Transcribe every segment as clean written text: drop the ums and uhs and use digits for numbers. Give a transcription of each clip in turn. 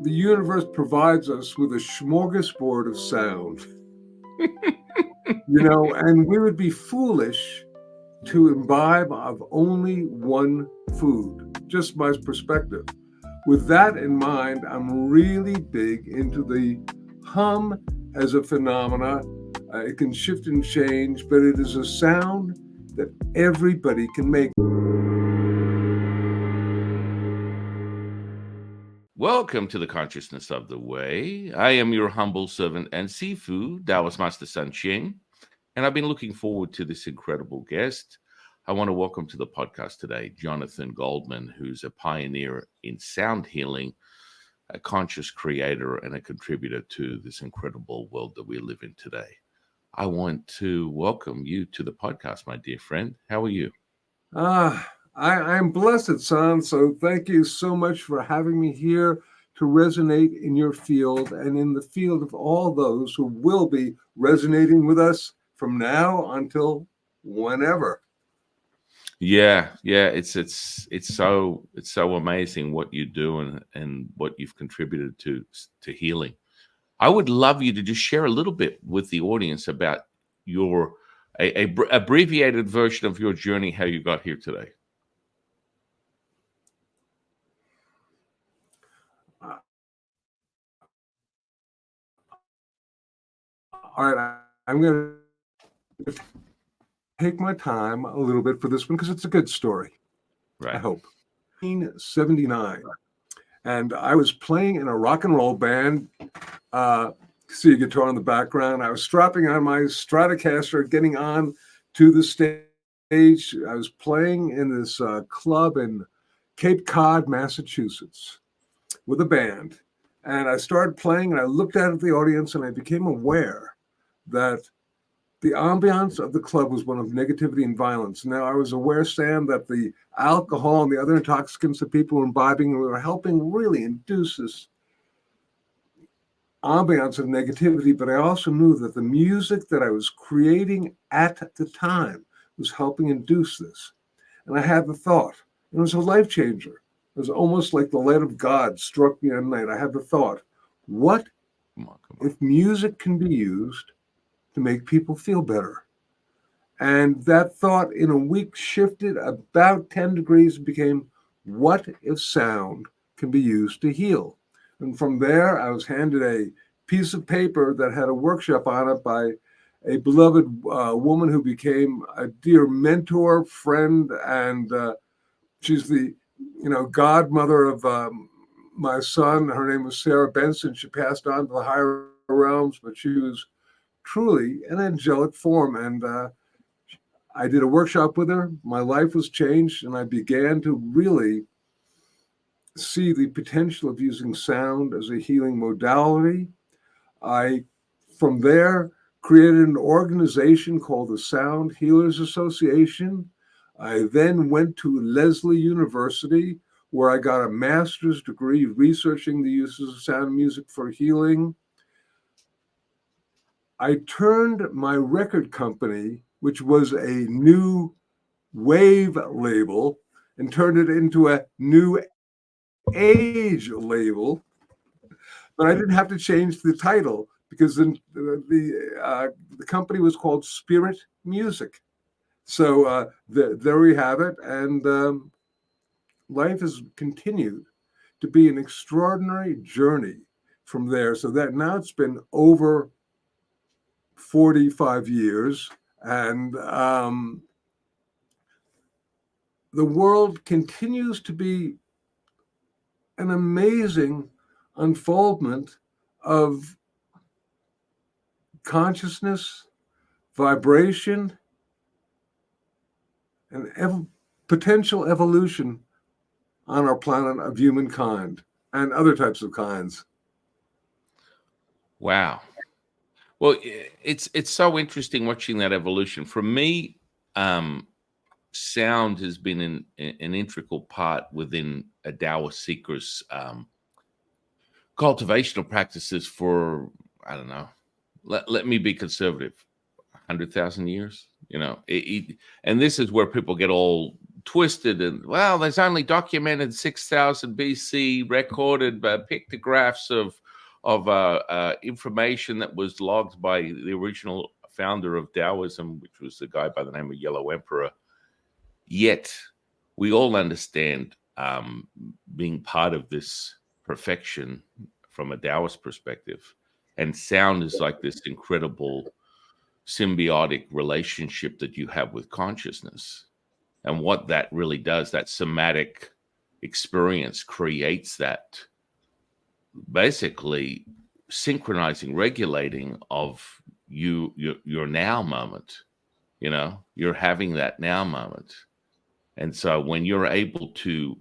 the universe provides us with a smorgasbord of sound, and we would be foolish to imbibe of only one food, just my perspective. With that in mind, I'm really big into the hum as a phenomena. It can shift and change, but it is a sound that everybody can make. Welcome to the Consciousness of the Way. I am your humble servant and Sifu, Taoist Master San Qing, and I've been looking forward to this incredible guest. I want to welcome to the podcast today Jonathan Goldman, who's a pioneer in sound healing, a conscious creator, and a contributor to this incredible world that we live in today. I want to welcome you to the podcast, my dear friend. How are you? I'm blessed, son. So thank you so much for having me here to resonate in your field and in the field of all those who will be resonating with us from now until whenever. Yeah. It's so amazing what you do and what you've contributed to healing. I would love you to just share a little bit with the audience about your abbreviated version of your journey, how you got here today. All right, I'm going to take my time a little bit for this one because it's a good story. Right. I hope. 1979, and I was playing in a rock and roll band. See a guitar in the background. I was strapping on my Stratocaster, getting on to the stage. I was playing in this club in Cape Cod, Massachusetts, with a band. And I started playing, and I looked out at the audience, and I became aware that the ambiance of the club was one of negativity and violence. Now, I was aware, Sam, that the alcohol and the other intoxicants that people were imbibing were helping really induce this ambiance of negativity, but I also knew that the music that I was creating at the time was helping induce this. And I had the thought, it was a life changer. It was almost like the light of God struck me at night. I had the thought, what if music can be used to make people feel better? And that thought in a week shifted about 10 degrees and became, what if sound can be used to heal? And from there, I was handed a piece of paper that had a workshop on it by a beloved woman who became a dear mentor, friend, and she's the godmother of my son. Her name was Sarah Benson. She passed on to the higher realms, but she was truly an angelic form. And I did a workshop with her. My life was changed, and I began to really see the potential of using sound as a healing modality. I, from there, created an organization called the Sound Healers Association. I then went to Lesley University, where I got a master's degree researching the uses of sound music for healing. I turned my record company, which was a new wave label, and turned it into a new age label, but I didn't have to change the title because the company was called Spirit Music. So there we have it, and life has continued to be an extraordinary journey from there. So that now it's been over 45 years, and the world continues to be an amazing unfoldment of consciousness, vibration, and potential evolution on our planet of humankind and other types of kinds. Wow. Well, it's so interesting watching that evolution. For me, sound has been an integral part within a Taoist seeker's cultivational practices for, I don't know, let me be conservative, 100,000 years, and this is where people get all twisted, and well, there's only documented 6,000 BC recorded pictographs of information that was logged by the original founder of Taoism, which was a guy by the name of Yellow Emperor. Yet we all understand being part of this perfection from a Taoist perspective, and sound is like this incredible symbiotic relationship that you have with consciousness. And what that really does, that somatic experience creates that basically synchronizing, regulating of your now moment. You know, you're having that now moment. And so when you're able to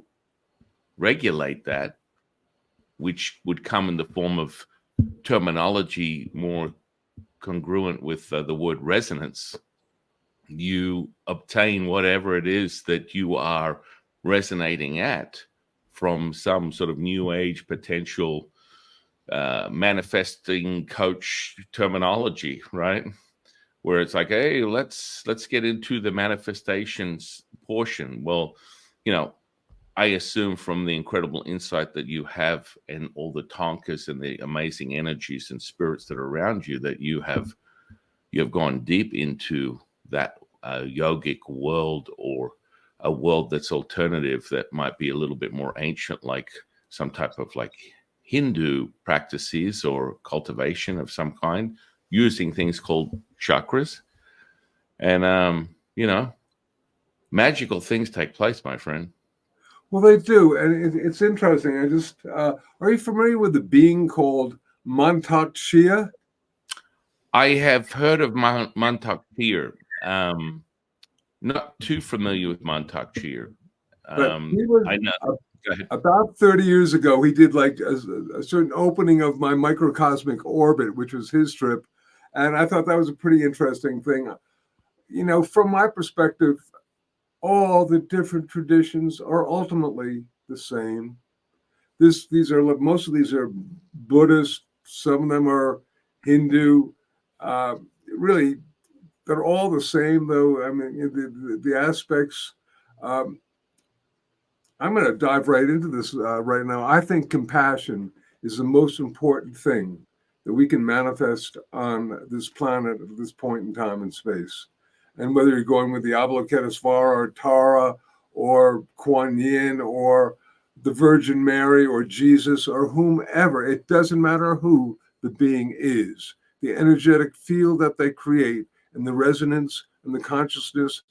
regulate that, which would come in the form of terminology more congruent with the word resonance, you obtain whatever it is that you are resonating at from some sort of new age potential manifesting coach terminology, right? Where it's like, hey, let's get into the manifestations portion. Well, you know, I assume from the incredible insight that you have and all the tonkas and the amazing energies and spirits that are around you, that you have gone deep into that yogic world, or a world that's alternative, that might be a little bit more ancient, like some type of like Hindu practices or cultivation of some kind, using things called chakras. And, you know, magical things take place, my friend. Well, they do. And it's interesting. Are you familiar with the being called Montauk Chia? I have heard of Montauk Chia. Not too familiar with Montauk Chia. But he was, I know. Go ahead. About 30 years ago, he did like a certain opening of my microcosmic orbit, which was his trip. And I thought that was a pretty interesting thing. You know, from my perspective, all the different traditions are ultimately the same. Most of these are Buddhist, some of them are Hindu. Really, they're all the same, though. I mean, the aspects. I'm going to dive right into this right now. I think compassion is the most important thing that we can manifest on this planet at this point in time and space. And whether you're going with the Avalokitesvara or Tara or Kuan Yin or the Virgin Mary or Jesus or whomever, it doesn't matter who the being is. The energetic field that they create and the resonance and the consciousness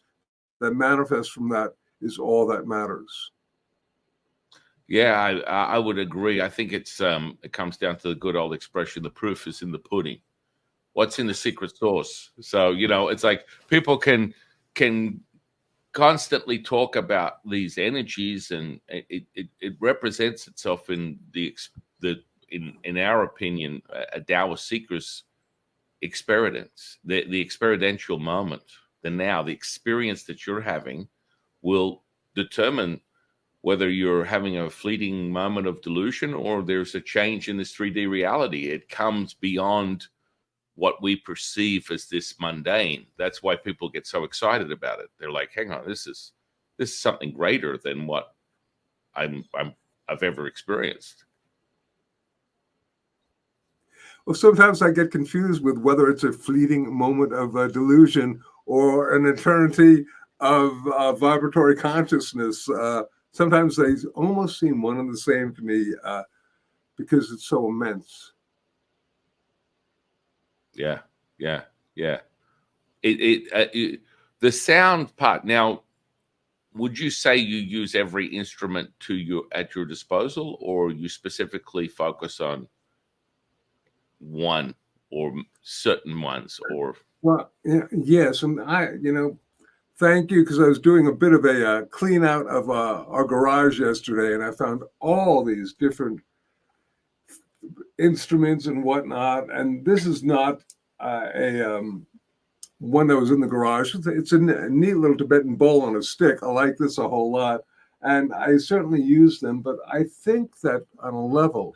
that manifests from that is all that matters. Yeah, I would agree. I think it comes down to the good old expression: the proof is in the pudding. What's in the secret sauce? So, you know, it's like people can constantly talk about these energies, and it represents itself in in our opinion, a Taoist seeker's experience, the experiential moment, the now, the experience that you're having will determine whether you're having a fleeting moment of delusion or there's a change in this 3D reality. It comes beyond what we perceive as this mundane. That's why people get so excited about it. They're like, hang on, this is something greater than what I've ever experienced. Well, sometimes I get confused with whether it's a fleeting moment of delusion or an eternity of vibratory consciousness. Sometimes they almost seem one and the same to me because it's so immense. Yeah. The sound part. Now, would you say you use every instrument at your disposal, or you specifically focus on one or certain ones? Or well, yes, and thank you, because I was doing a bit of a clean out of our garage yesterday, and I found all these different instruments and whatnot. And this is not one that was in the garage. It's a neat little Tibetan bowl on a stick. I like this a whole lot, and I certainly use them. But I think that on a level,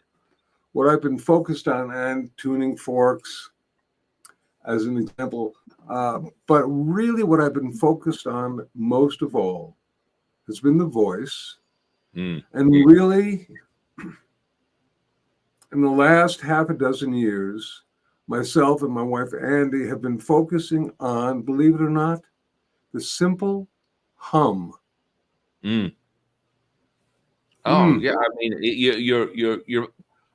what I've been focused on, and tuning forks as an example, but really what I've been focused on most of all has been the voice. Mm. And really, in the last half a dozen years, myself and my wife, Andi, have been focusing on, believe it or not, the simple hum. Mm. Oh, Mm. yeah. I mean, you're.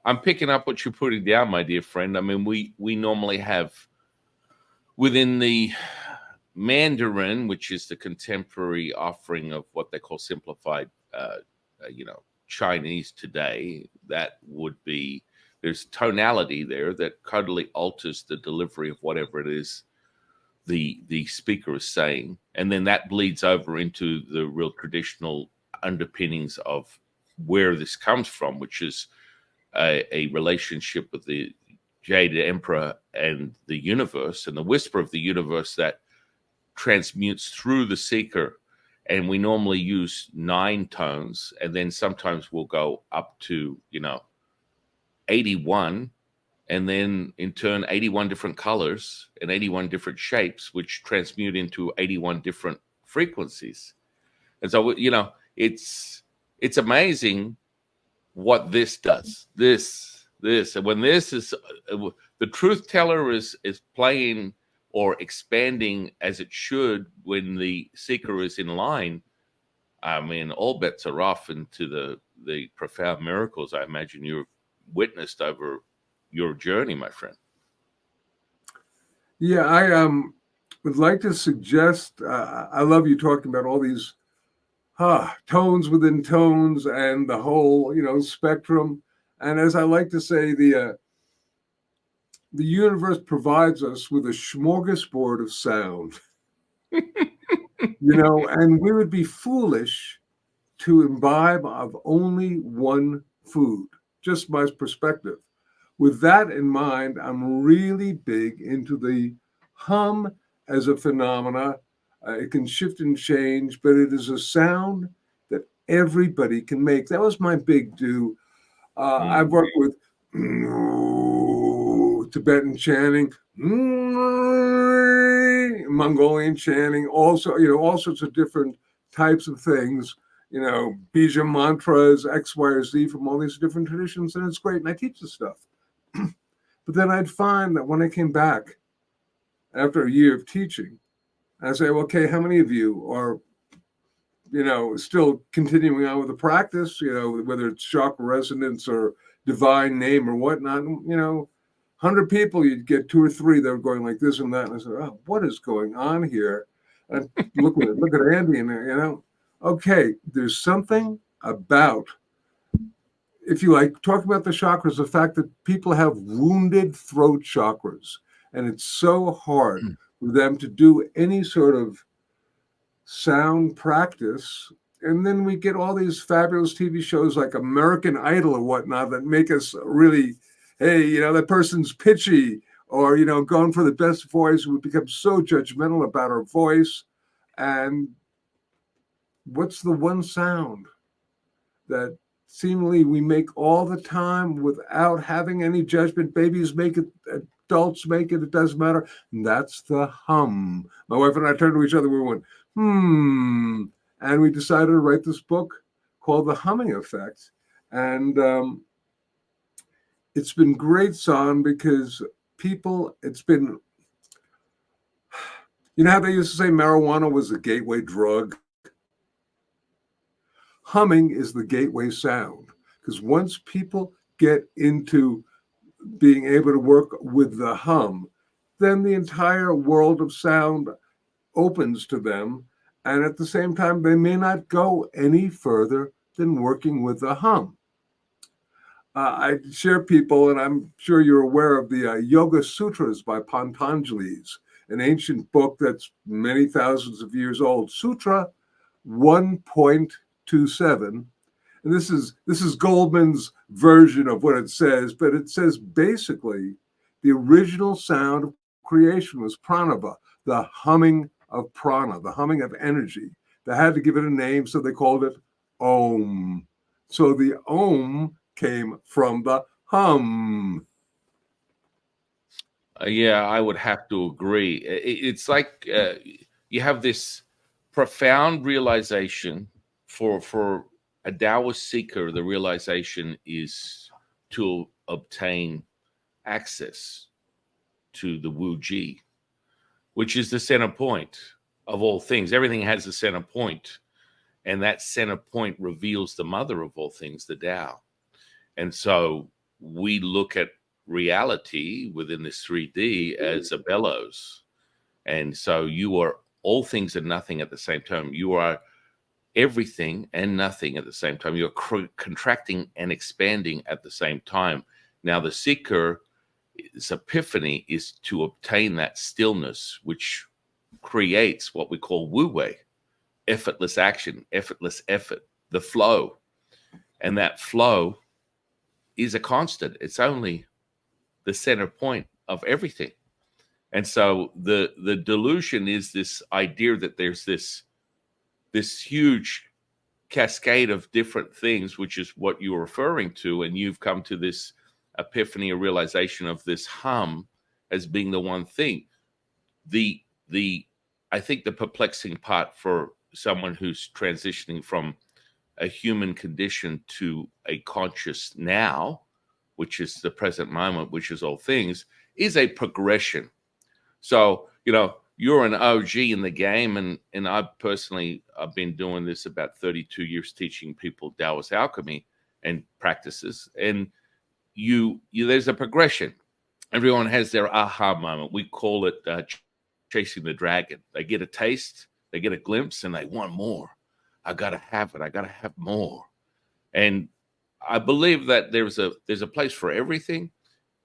I'm picking up what you're putting down, my dear friend. I mean, we normally have within the Mandarin, which is the contemporary offering of what they call simplified, Chinese today. That would be there's tonality there that totally alters the delivery of whatever it is the speaker is saying, and then that bleeds over into the real traditional underpinnings of where this comes from, which is a relationship with the Jade Emperor and the universe and the whisper of the universe that transmutes through the seeker. And we normally use 9 tones, and then sometimes we'll go up to 81, and then in turn 81 different colors and 81 different shapes, which transmute into 81 different frequencies. And so it's amazing what this does. This and when this is the truth teller is playing or expanding as it should when the seeker is in line. I mean, all bets are off into the profound miracles I imagine you've witnessed over your journey, my friend. Yeah, I would like to suggest, I love you talking about all these tones within tones and the whole, spectrum. And as I like to say, the universe provides us with a smorgasbord of sound, and we would be foolish to imbibe of only one food, just my perspective. With that in mind, I'm really big into the hum as a phenomena. It can shift and change, but it is a sound that everybody can make. That was my big do. I've worked with Tibetan chanting, Mongolian chanting, also, all sorts of different types of things, bija mantras, X, Y, or Z from all these different traditions, and it's great. And I teach this stuff. But then I'd find that when I came back after a year of teaching, I'd say, okay, how many of you are, still continuing on with the practice, whether it's chakra resonance or divine name or whatnot, 100 people, you'd get 2 or 3 that were going like this and that. And I said, oh, what is going on here? And look at Andi in there, okay, there's something about, if you like, talk about the chakras, the fact that people have wounded throat chakras, and it's so hard for them to do any sort of sound practice. And then we get all these fabulous TV shows like American Idol or whatnot that make us really, hey, that person's pitchy, or, going for the best voice. We become so judgmental about our voice. And what's the one sound that seemingly we make all the time without having any judgment? Babies make it, adults make it, it doesn't matter. And that's the hum. My wife and I turned to each other, we went, and we decided to write this book called The Humming Effect. And it's been great, San, because it's been, how they used to say marijuana was a gateway drug? Humming is the gateway sound, because once people get into being able to work with the hum, then the entire world of sound opens to them. And at the same time, they may not go any further than working with the hum. I share people, and I'm sure you're aware of the Yoga Sutras by Patanjali's, an ancient book that's many thousands of years old. Sutra 1.27. And this is Goldman's version of what it says, but it says basically the original sound of creation was pranava, the humming of prana, the humming of energy. They had to give it a name, so they called it Om. So the Om came from the hum. Yeah, I would have to agree. It's like you have this profound realization for a Taoist seeker, the realization is to obtain access to the Wu Ji, which is the center point of all things. Everything has a center point, and that center point reveals the mother of all things, the Tao. And so we look at reality within this 3D as a bellows. And so you are all things and nothing at the same time. You are everything and nothing at the same time. You're contracting and expanding at the same time. Now, the seeker's epiphany is to obtain that stillness, which creates what we call Wu Wei, effortless action, effortless effort, the flow. And that flow is a constant. It's only the center point of everything. And so the delusion is this idea that there's this huge cascade of different things, which is what you're referring to. And you've come to this epiphany or realization of this hum as being the one thing. I think the perplexing part for someone who's transitioning from a human condition to a conscious now, which is the present moment, which is all things, is a progression. So, you're an OG in the game, and I've been doing this about 32 years, teaching people Taoist alchemy and practices. And there's a progression. Everyone has their aha moment. We call it chasing the dragon. They get a taste, they get a glimpse, and they want more. I gotta have it. I gotta have more. And I believe that there's a place for everything.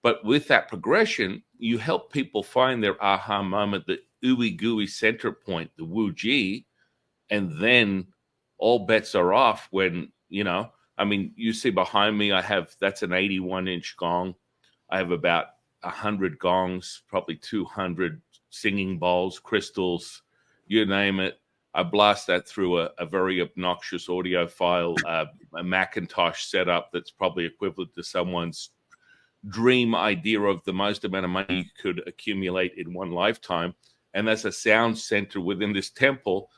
But with that progression, you help people find their aha moment, the ooey gooey center point, the Wu Ji, and then all bets are off when, you see behind me, that's an 81-inch gong. I have about 100 gongs, probably 200 singing bowls, crystals, you name it. I blast that through a very obnoxious audio file, a Macintosh setup that's probably equivalent to someone's dream idea of the most amount of money you could accumulate in one lifetime. And that's a sound center within this temple.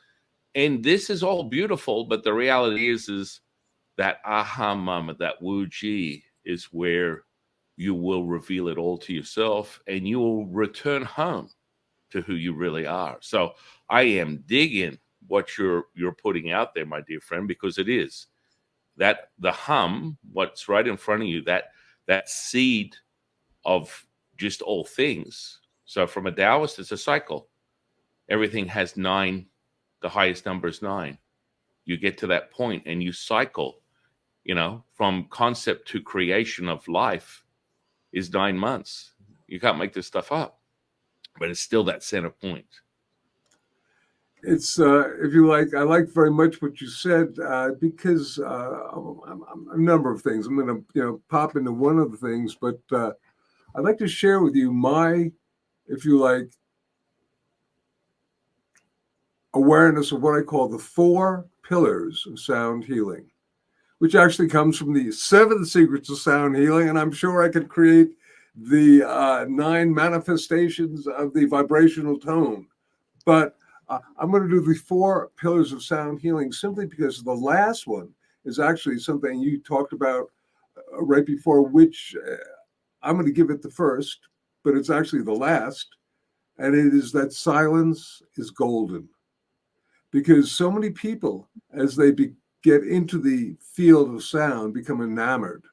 And this is all beautiful, but the reality is that aha moment, that Wu Ji, is where you will reveal it all to yourself, and you will return home to who you really are. So I am digging what you're putting out there, my dear friend, because it is that the hum, what's right in front of you, that seed of just all things. So from a Taoist, it's a cycle. Everything has 9. The highest number is 9. You get to that point and you cycle, from concept to creation of life is 9 months. You can't make this stuff up, but it's still that center point. It's, if you like, I like very much what you said, because a number of things. I'm going to, pop into one of the things, but I'd like to share with you my, if you like, awareness of what I call the 4 pillars of sound healing, which actually comes from the 7 secrets of sound healing. And I'm sure I could create the 9 manifestations of the vibrational tone. But I'm going to do the 4 pillars of sound healing simply because the last one is actually something you talked about right before, which I'm going to give it the first, but it's actually the last. And it is that silence is golden. Because so many people, as they get into the field of sound, become enamored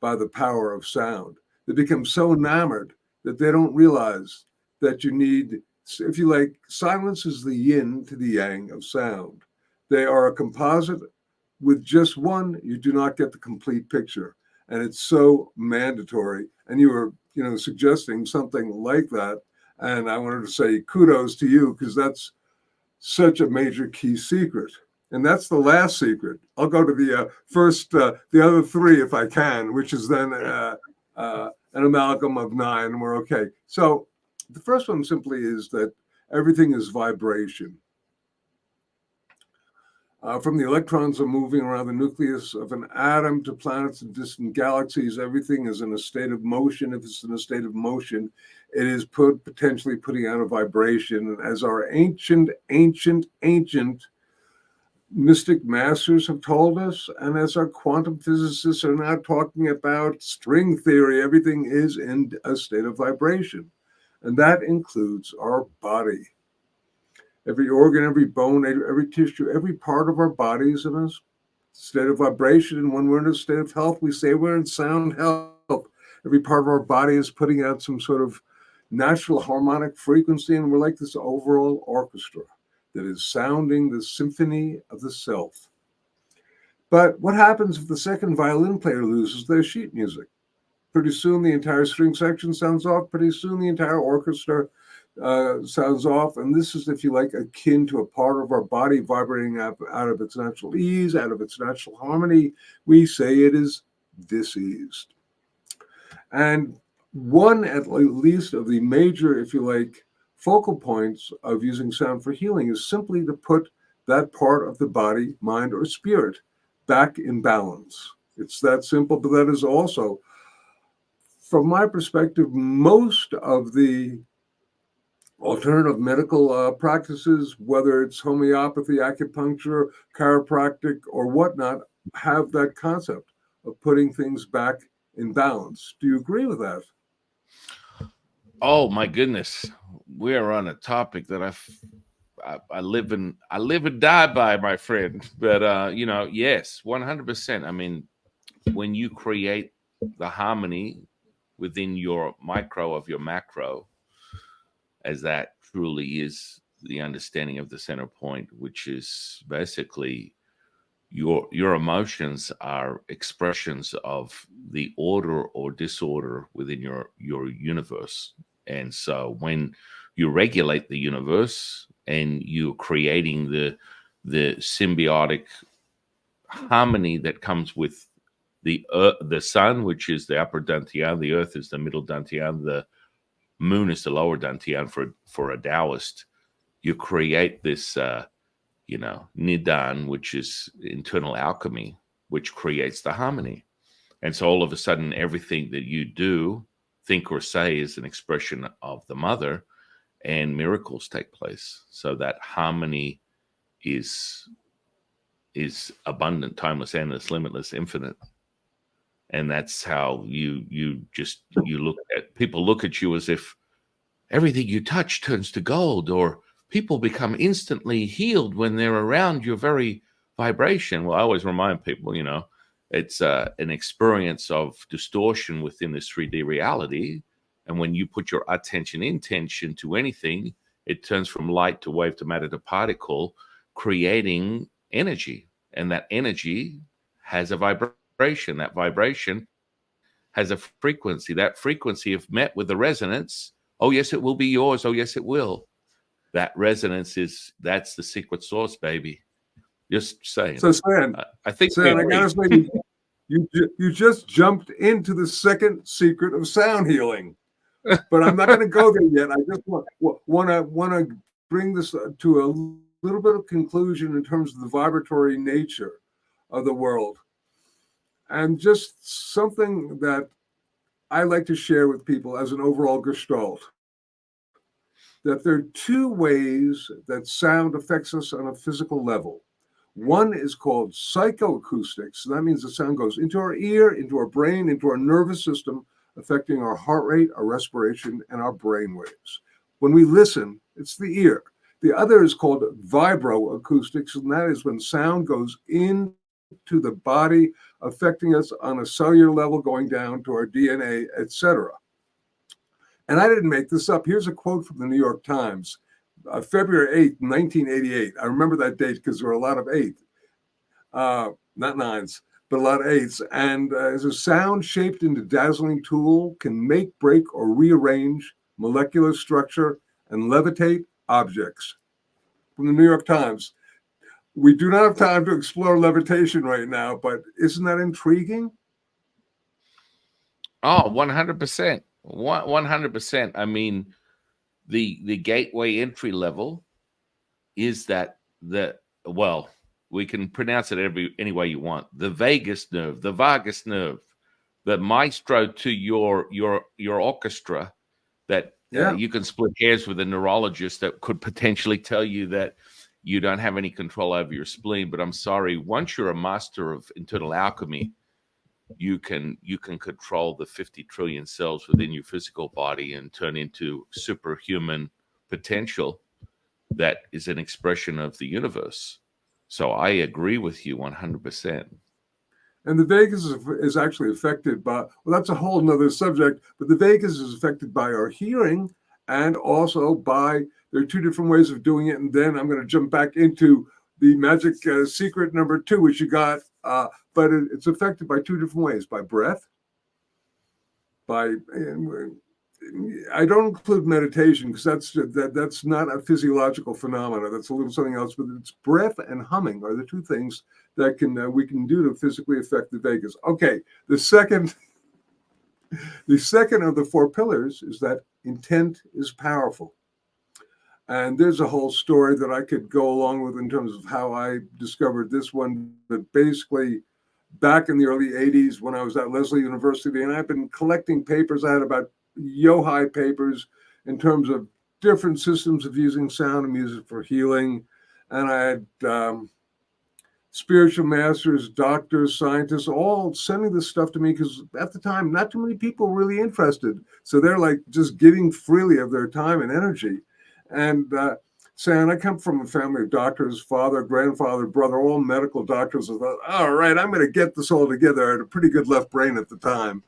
by the power of sound. They become so enamored that they don't realize that you need, if you like, silence is the yin to the yang of sound. They are a composite. With just one, you do not get the complete picture. And it's so mandatory. And you were, suggesting something like that. And I wanted to say kudos to you, because that's such a major key secret. And that's the last secret. I'll go to the first, the other 3 if I can, which is then an amalgam of 9. We're okay. So the first one simply is that everything is vibration. From the electrons are moving around the nucleus of an atom to planets and distant galaxies, everything is in a state of motion. If it's in a state of motion, it is potentially putting out a vibration. And as our ancient mystic masters have told us, and as our quantum physicists are now talking about string theory, everything is in a state of vibration. And that includes our body. Every organ, every bone, every tissue, every part of our body is in a state of vibration. And when we're in a state of health, we say we're in sound health. Every part of our body is putting out some sort of natural harmonic frequency, and we're like this overall orchestra that is sounding the symphony of the self. But what happens if the second violin player loses their sheet music? Pretty soon the entire string section sounds off. Pretty soon the entire orchestra sounds off. And this is, if you like, akin to a part of our body vibrating out of its natural ease, out of its natural harmony. We say it is diseased. And one, at least, of the major, if you like, focal points of using sound for healing is simply to put that part of the body, mind, or spirit back in balance. It's that simple, but that is also, from my perspective, most of the alternative medical practices, whether it's homeopathy, acupuncture, chiropractic, or whatnot, have that concept of putting things back in balance. Do you agree with that? Oh my goodness, we are on a topic that I live and die by, my friend. But you know, yes, 100%. I mean, when you create the harmony within your micro of your macro, as that truly is the understanding of the center point, which is basically your emotions are expressions of the order or disorder within your universe. And so when you regulate the universe and you're creating the symbiotic harmony that comes with the sun, which is the upper dantian, the earth is the middle dantian, the moon is the lower dantian for a Taoist, you create this you know, nidan, which is internal alchemy, which creates the harmony. And so all of a sudden, everything that you do, think, or say is an expression of the mother, and miracles take place. So that harmony is abundant, timeless, endless, limitless, infinite. And that's how you look at people, look at you as if everything you touch turns to gold, or people become instantly healed when they're around your very vibration. Well, I always remind people, you know, it's an experience of distortion within this 3D reality. And when you put your intention to anything, it turns from light to wave to matter to particle, creating energy. And that energy has a vibration. That vibration has a frequency. That frequency, if met with the resonance, oh, yes, it will be yours. Oh, yes, it will. That resonance that's the secret sauce, baby. Just saying. So, Stan, I think Stan, I gotta say, you just jumped into the second secret of sound healing, but I'm not going to go there yet. I just want to bring this to a little bit of conclusion in terms of the vibratory nature of the world, and just something that I like to share with people as an overall gestalt. That there are two ways that sound affects us on a physical level. One is called psychoacoustics. That means the sound goes into our ear, into our brain, into our nervous system, affecting our heart rate, our respiration, and our brain waves. When we listen, it's the ear. The other is called vibroacoustics, and that is when sound goes into the body, affecting us on a cellular level, going down to our DNA, etc. And I didn't make this up. Here's a quote from the New York Times, February 8th, 1988. I remember that date because there were a lot of 8, not 9s, but a lot of 8s. And as a sound shaped into dazzling tool can make, break, or rearrange molecular structure and levitate objects. From the New York Times. We do not have time to explore levitation right now, but isn't that intriguing? Oh, 100%. 100%. I mean, the gateway entry level is that well, we can pronounce it any way you want. The vagus nerve, the vagus nerve, the maestro to your orchestra, that you can split hairs with a neurologist that could potentially tell you that You don't have any control over your spleen, but I'm sorry, once you're a master of internal alchemy, you can control the 50 trillion cells within your physical body and turn into superhuman potential that is an expression of the universe. So I agree with you 100%. And the vagus is actually affected by, well, that's a whole nother subject, but the vagus is affected by our hearing and also by, there are two different ways of doing it. And then I'm going to jump back into the magic secret number 2, which you got, but it's affected by two different ways, by breath, by, I don't include meditation because that's not a physiological phenomena. That's a little something else, but it's breath and humming are the two things that we can do to physically affect the vagus. Okay, the second of the 4 pillars is that intent is powerful. And there's a whole story that I could go along with in terms of how I discovered this one. But basically, back in the early 80s when I was at Lesley University, and I've been collecting papers. I had about Yohai papers in terms of different systems of using sound and music for healing. And I had spiritual masters, doctors, scientists, all sending this stuff to me because at the time, not too many people were really interested. So they're like just giving freely of their time and energy. And saying, I come from a family of doctors, father, grandfather, brother, all medical doctors. I thought, all right, I'm going to get this all together. I had a pretty good left brain at the time.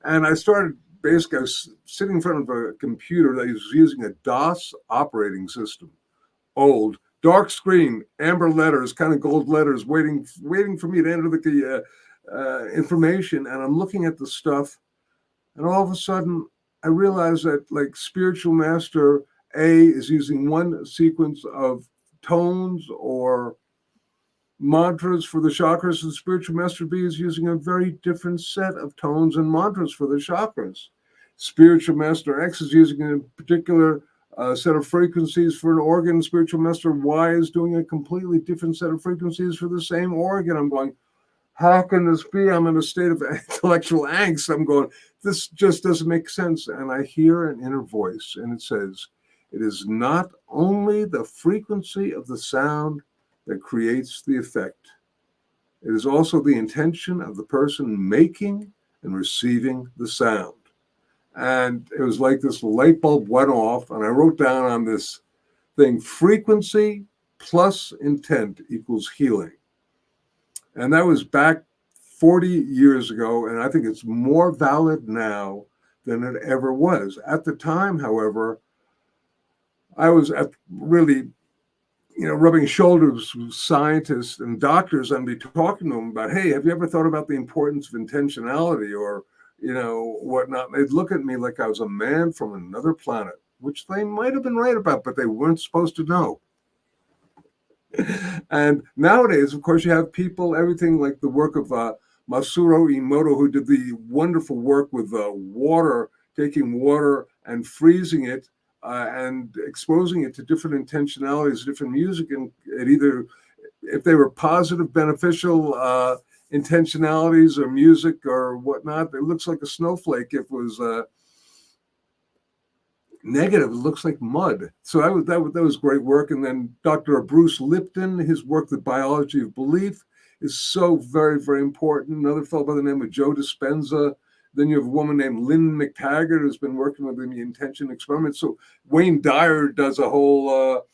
And I started basically sitting in front of a computer that was using a DOS operating system, old. Dark screen, amber letters, kind of gold letters, waiting for me to enter the information. And I'm looking at the stuff, and all of a sudden, I realize that like spiritual master A is using one sequence of tones or mantras for the chakras, and spiritual master B is using a very different set of tones and mantras for the chakras. Spiritual master X is using a particular set of frequencies for an organ. Spiritual master Y is doing a completely different set of frequencies for the same organ. I'm going, how can this be? I'm in a state of intellectual angst. I'm going, this just doesn't make sense. And I hear an inner voice, and it says, it is not only the frequency of the sound that creates the effect. It is also the intention of the person making and receiving the sound. And it was like this light bulb went off, and I wrote down on this thing, frequency plus intent equals healing. And that was back 40 years ago, and I think it's more valid now than it ever was. At the time, however, I was really, rubbing shoulders with scientists and doctors and be talking to them about, hey, have you ever thought about the importance of intentionality or whatnot? They'd look at me like I was a man from another planet, which they might have been right about, but they weren't supposed to know. And nowadays, of course, you have people, everything like the work of Masaru Emoto, who did the wonderful work with water, taking water and freezing it and exposing it to different intentionalities, different music, and it either, if they were positive, beneficial intentionalities or music or whatnot, it looks like a snowflake. If it was negative, it looks like mud. So that was great work. And then Dr. Bruce Lipton, his work, The Biology of Belief, is so very, very important. Another fellow by the name of Joe Dispenza. Then you have a woman named Lynn McTaggart who's been working with the intention experiment. So Wayne Dyer does a whole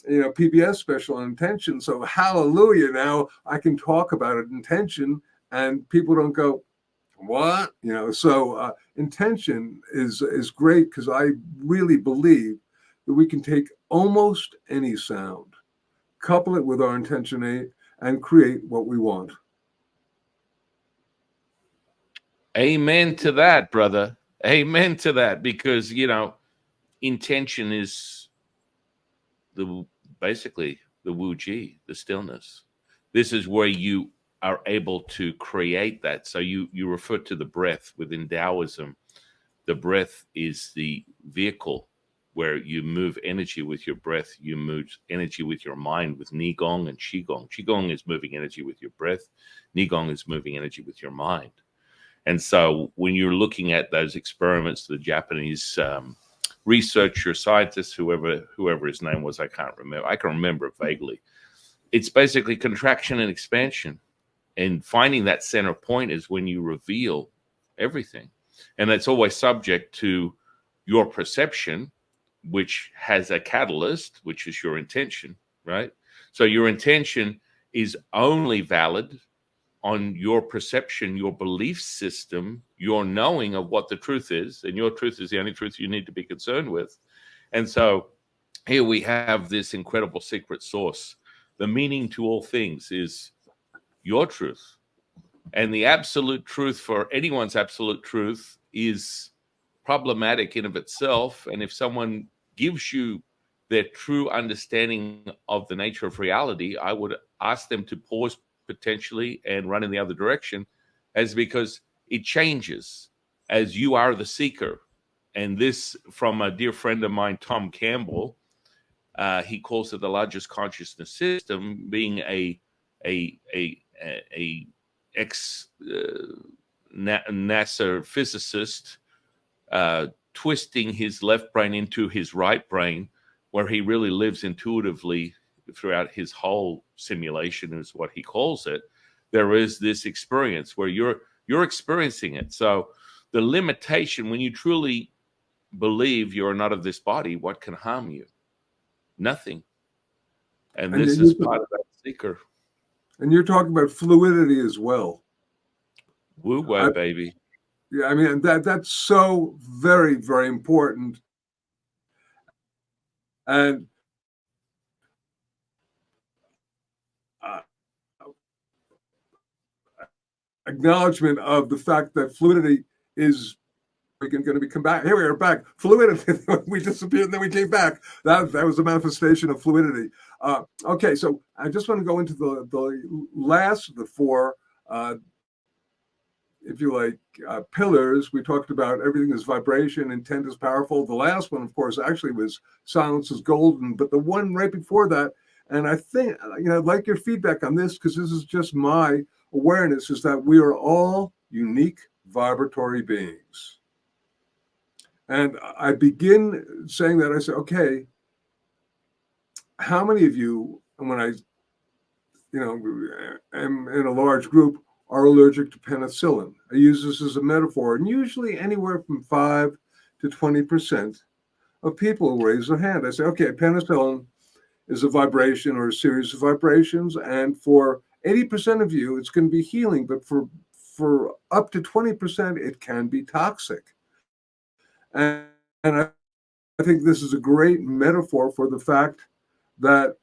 PBS special on intention. So hallelujah, now I can talk about it, intention, and people don't go, what? So intention is great because I really believe that we can take almost any sound, couple it with our intention, and create what we want. Amen to that, brother. Amen to that, because intention is basically the Wu Ji, the stillness. This is where you are able to create that. So you refer to the breath within Taoism. The breath is the vehicle where you move energy with your breath. You move energy with your mind with Nigong and Qigong. Qigong is moving energy with your breath. Nigong is moving energy with your mind. And so when you're looking at those experiments, the Japanese researcher, scientist, whoever his name was, I can't remember. I can remember it vaguely. It's basically contraction and expansion. And finding that center point is when you reveal everything. And it's always subject to your perception, which has a catalyst, which is your intention, right? So your intention is only valid on your perception, your belief system, your knowing of what the truth is. And your truth is the only truth you need to be concerned with. And so here we have this incredible secret source. The meaning to all things is your truth. And the absolute truth for anyone's absolute truth is problematic in of itself. And if someone gives you their true understanding of the nature of reality, I would ask them to pause potentially and run in the other direction, as because it changes as you are the seeker. And this from a dear friend of mine, Tom Campbell, he calls it the largest consciousness system, being a ex NASA physicist, twisting his left brain into his right brain, where he really lives intuitively throughout his whole simulation, is what he calls it. There is this experience where you're experiencing it. So the limitation, when you truly believe you are not of this body, what can harm you? Nothing. And this is part of that seeker. And you're talking about fluidity as well. Woo-woo, baby. Yeah, I mean, that's so very, very important. And acknowledgement of the fact that fluidity is going to be come back. Here we are back. Fluidity. We disappeared and then we came back. That was a manifestation of fluidity. Okay, so I just want to go into the last of the four, if you like, pillars. We talked about everything is vibration, intent is powerful. The last one, of course, actually was silence is golden. But the one right before that, and I think, I'd like your feedback on this, because this is just my awareness, is that we are all unique vibratory beings. And I begin saying that, I say, okay, how many of you, and when I, am in a large group, are allergic to penicillin? I use this as a metaphor, and usually anywhere from 5 to 20% of people will raise their hand. I say, okay, penicillin is a vibration or a series of vibrations, and for 80% of you, it's going to be healing, but for up to 20%, it can be toxic. And I think this is a great metaphor for the fact that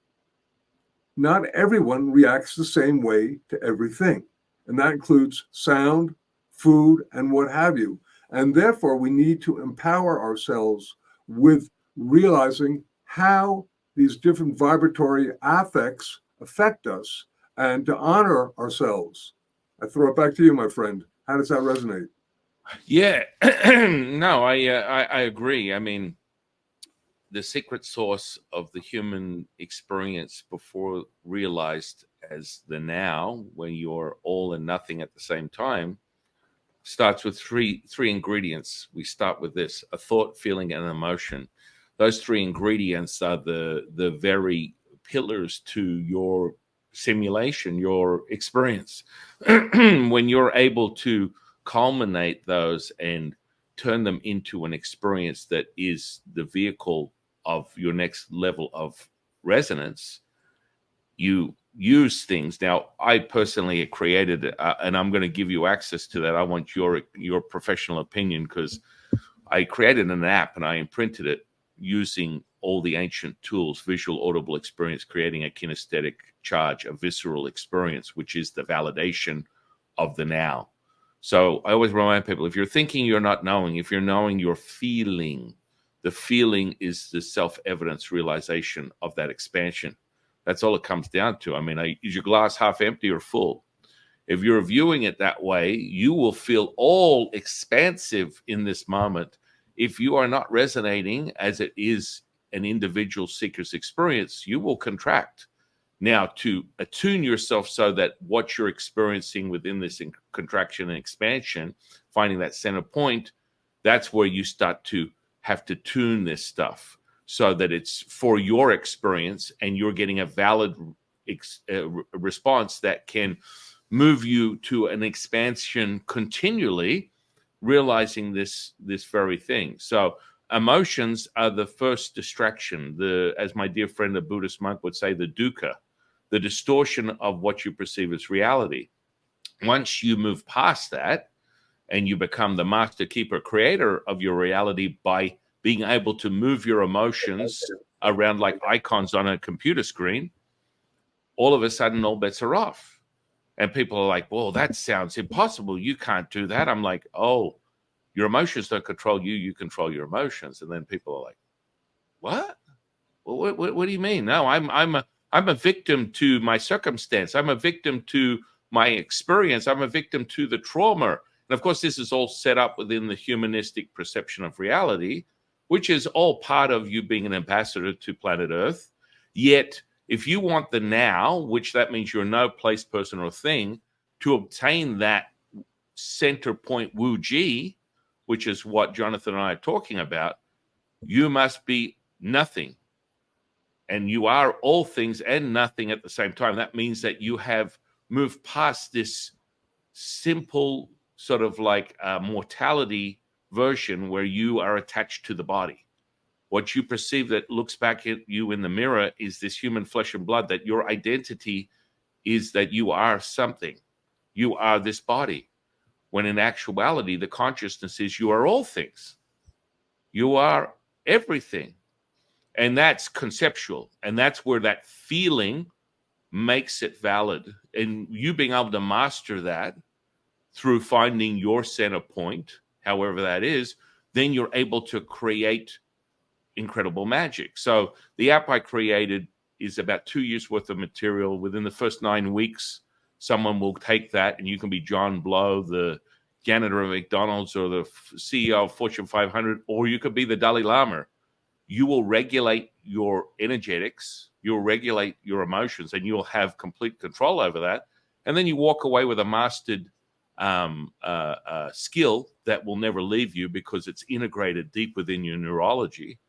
not everyone reacts the same way to everything. And that includes sound, food, and what have you. And therefore, we need to empower ourselves with realizing how these different vibratory affects affect us, and to honor ourselves. I throw it back to you, my friend. How does that resonate? Yeah, no, I agree. I mean, the secret source of the human experience, before realized as the now, when you're all and nothing at the same time, starts with three ingredients. We start with this: a thought, feeling, and emotion. Those three ingredients are the very pillars to your simulation, your experience. When you're able to culminate those and turn them into an experience that is the vehicle of your next level of resonance, you use things. Now, I personally created it, and I'm going to give you access to that. I want your professional opinion, because I created an app and I imprinted it using all the ancient tools: visual, audible experience, creating a kinesthetic charge, a visceral experience, which is the validation of the now. So I always remind people, if you're thinking, you're not knowing. If you're knowing, you're feeling. The feeling is the self-evidence realization of that expansion. That's all it comes down to. I mean, is your glass half empty or full? If you're viewing it that way, you will feel all expansive in this moment. If you are not resonating as it is an individual seeker's experience, you will contract. Now, to attune yourself so that what you're experiencing within this contraction and expansion, finding that center point, that's where you start to have to tune this stuff so that it's for your experience and you're getting a valid response that can move you to an expansion continually, realizing this very thing. So emotions are the first distraction, as my dear friend, the Buddhist monk would say, the dukkha, the distortion of what you perceive as reality. Once you move past that and you become the master keeper creator of your reality by being able to move your emotions around like icons on a computer screen, all of a sudden all bets are off. And people are like, well, that sounds impossible. You can't do that. I'm like, oh, your emotions don't control you. You control your emotions. And then people are like, what? Well, what do you mean? No, I'm a victim to my circumstance. I'm a victim to my experience. I'm a victim to the trauma. And of course, this is all set up within the humanistic perception of reality, which is all part of you being an ambassador to planet Earth. Yet, if you want the now, which that means you're no place, person, or thing, to obtain that center point Wu-Ji, which is what Jonathan and I are talking about, you must be nothing. And you are all things and nothing at the same time. That means that you have moved past this simple sort of like mortality version where you are attached to the body. What you perceive that looks back at you in the mirror is this human flesh and blood, that your identity is that you are something. You are this body. When in actuality, the consciousness is you are all things. You are everything. And that's conceptual. And that's where that feeling makes it valid. And you being able to master that through finding your center point, however that is, then you're able to create incredible magic. So the app I created is about 2 years worth of material. Within the first 9 weeks, someone will take that and you can be John Blow, the janitor of McDonald's, or the CEO of Fortune 500, or you could be the Dalai Lama. You will regulate your energetics, you'll regulate your emotions, and you'll have complete control over that. And then you walk away with a mastered skill that will never leave you because it's integrated deep within your neurology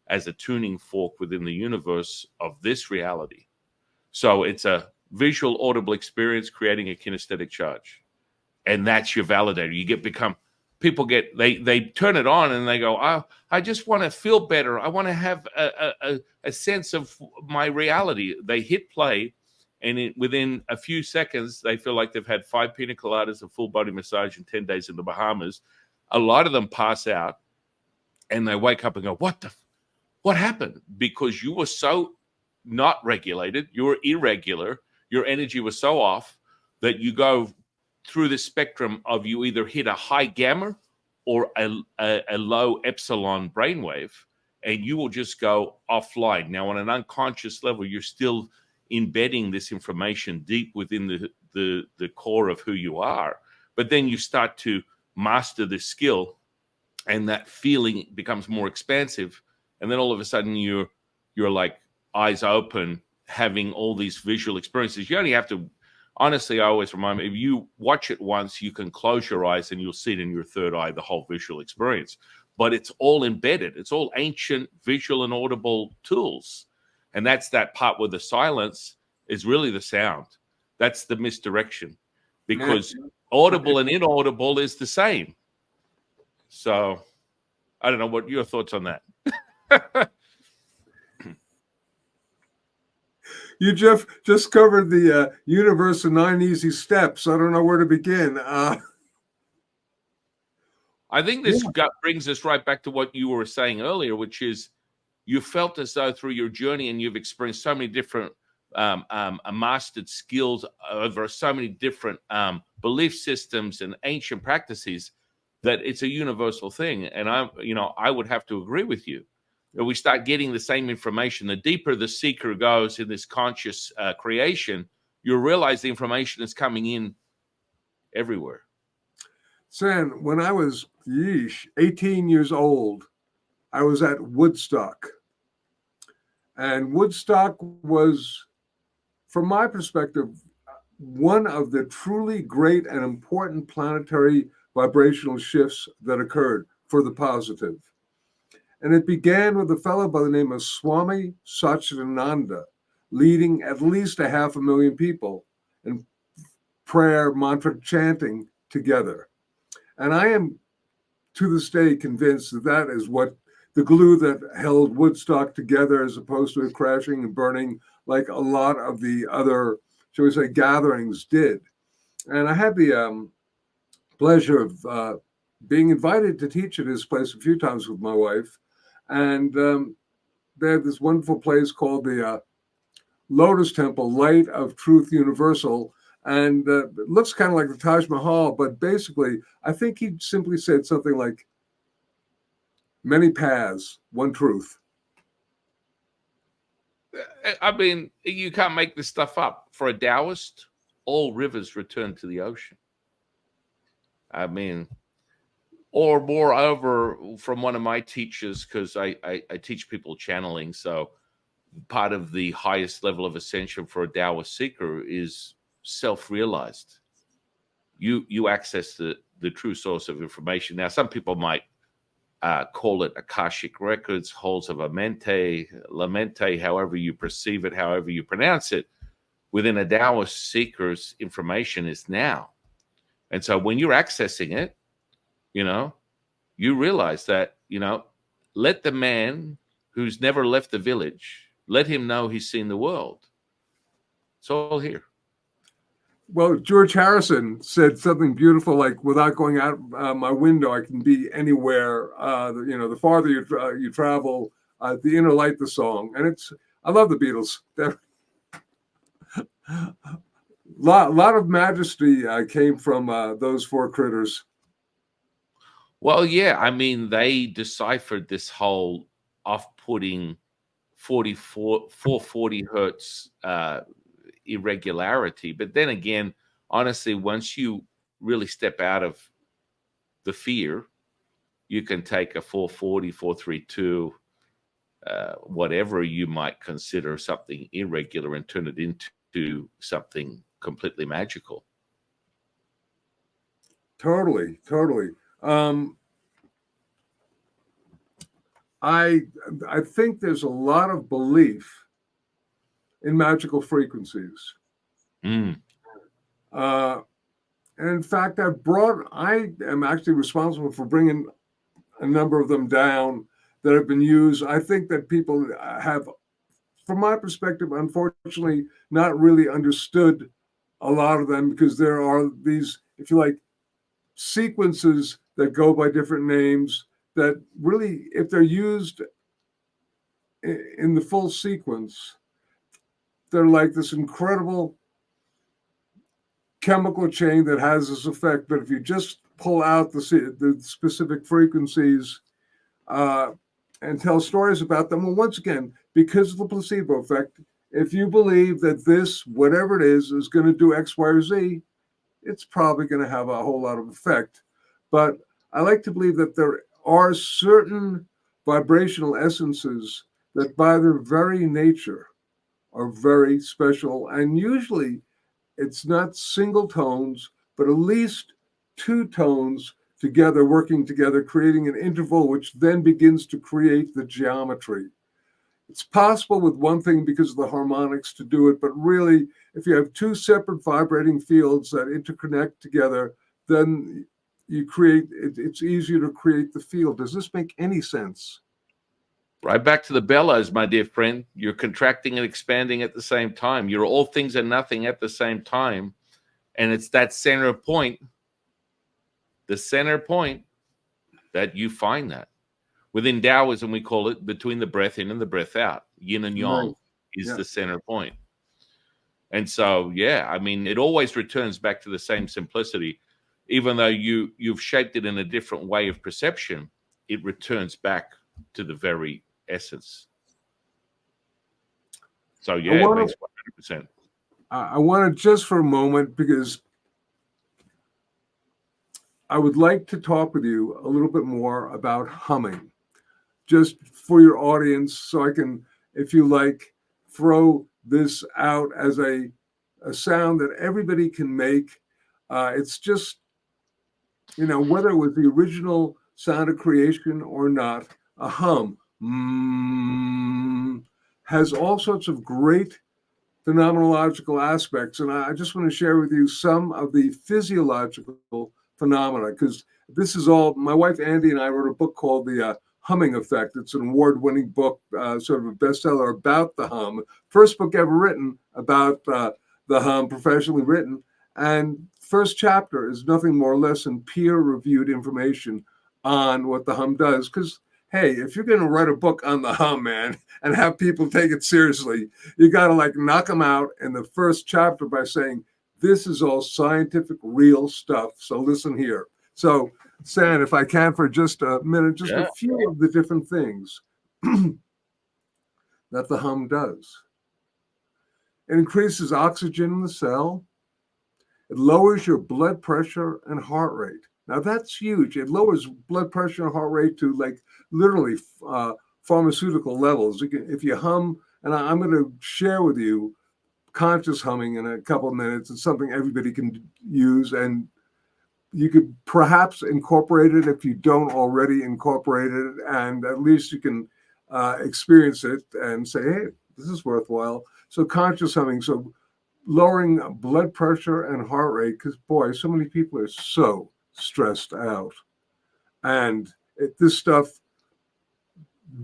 as a tuning fork within the universe of this reality. So it's a visual, audible experience creating a kinesthetic charge. And that's your validator. You become, people get, they turn it on and they go, oh, I just want to feel better. I want to have a sense of my reality. They hit play, and within a few seconds, they feel like they've had 5 pina coladas, a full body massage, and 10 days in the Bahamas. A lot of them pass out and they wake up and go, what happened? Because you were so not regulated, you were irregular, your energy was so off that you go through the spectrum of you either hit a high gamma or a low epsilon brainwave, and you will just go offline. Now, on an unconscious level, you're still embedding this information deep within the core of who you are. But then you start to master this skill, and that feeling becomes more expansive. And then all of a sudden you're like eyes open, having all these visual experiences. You only have to, honestly, I always remind me, if you watch it once, you can close your eyes and you'll see it in your third eye, the whole visual experience. But it's all embedded. It's all ancient visual and audible tools. And that's that part where the silence is really the sound. That's the misdirection, because audible and inaudible is the same. So I don't know what your thoughts on that. You just covered the universe in 9 easy steps. I don't know where to begin. I think this brings us right back to what you were saying earlier, which is you felt as though through your journey, and you've experienced so many different mastered skills over so many different belief systems and ancient practices, that it's a universal thing. And I would have to agree with you. We start getting the same information. The deeper the seeker goes in this conscious creation, you'll realize the information is coming in everywhere. San, when I was 18 years old, I was at Woodstock. And Woodstock was, from my perspective, one of the truly great and important planetary vibrational shifts that occurred for the positive. And it began with a fellow by the name of Swami Satchidananda, leading at least 500,000 people in prayer, mantra chanting together. And I am to this day convinced that that is what the glue that held Woodstock together, as opposed to it crashing and burning like a lot of the other, shall we say, gatherings did. And I had the pleasure of being invited to teach at his place a few times with my wife. And they have this wonderful place called the Lotus Temple, Light of Truth Universal. And it looks kind of like the Taj Mahal, but basically, I think he simply said something like, many paths, one truth. I mean, you can't make this stuff up. For a Taoist, all rivers return to the ocean. I mean, or moreover, from one of my teachers, because I teach people channeling, so part of the highest level of ascension for a Taoist seeker is self-realized. You access the true source of information. Now, some people might call it Akashic Records, Halls of Lamente, however you perceive it, however you pronounce it. Within a Taoist seeker's information is now. And so when you're accessing it, you realize that, let the man who's never left the village, let him know he's seen the world. It's all here. Well, George Harrison said something beautiful, like, without going out my window, I can be anywhere. The farther you travel, the inner light, the song. And I love the Beatles. Lot of majesty came from those four critters. Well, yeah, I mean, they deciphered this whole off-putting 440 hertz irregularity. But then again, honestly, once you really step out of the fear, you can take a 440, 432, whatever you might consider something irregular, and turn it into something completely magical. Totally. I think there's a lot of belief in magical frequencies. Mm. And in fact, I am actually responsible for bringing a number of them down that have been used. I think that people have, from my perspective, unfortunately, not really understood a lot of them, because there are these, if you like, sequences that go by different names that really, if they're used in the full sequence, they're like this incredible chemical chain that has this effect. But if you just pull out the specific frequencies and tell stories about them, well, once again, because of the placebo effect, if you believe that this, whatever it is going to do X, Y, or Z, it's probably going to have a whole lot of effect. But I like to believe that there are certain vibrational essences that by their very nature are very special. And usually it's not single tones, but at least two tones together, working together, creating an interval, which then begins to create the geometry. It's possible with one thing because of the harmonics to do it, but really, if you have two separate vibrating fields that interconnect together, then you create, it's easier to create the field. Does this make any sense? Right back to the bellows, my dear friend. You're contracting and expanding at the same time. You're all things and nothing at the same time. And it's that center point, the center point, that you find that. Within Taoism, we call it between the breath in and the breath out. Yin and yang is the center point. And so, yeah, I mean, it always returns back to the same simplicity. Even though you've shaped it in a different way of perception, it returns back to the very essence. So, yeah, it makes 100%. I want to just for a moment, because I would like to talk with you a little bit more about humming, just for your audience, so I can, if you like, throw this out as a sound that everybody can make. It's just, whether it was the original sound of creation or not, a hum, has all sorts of great phenomenological aspects. And I just want to share with you some of the physiological phenomena, because this is all, my wife Andi and I wrote a book called The Humming Effect. It's an award-winning book, sort of a bestseller about the hum. First book ever written about the hum, professionally written. And first chapter is nothing more or less than peer-reviewed information on what the hum does. Because, hey, if you're going to write a book on the hum, man, and have people take it seriously, you got to like knock them out in the first chapter by saying, this is all scientific, real stuff. So listen here. So, San, if I can for just a minute, just a few of the different things that the hum does. It increases oxygen in the cell. It lowers your blood pressure and heart rate. Now that's huge. It lowers blood pressure and heart rate to like literally pharmaceutical levels. If you hum, and I'm going to share with you conscious humming in a couple of minutes. It's something everybody can use, and you could perhaps incorporate it if you don't already incorporate it, and at least you can experience it and say, hey, this is worthwhile. So conscious humming, so lowering blood pressure and heart rate, because boy, so many people are so stressed out. And this stuff,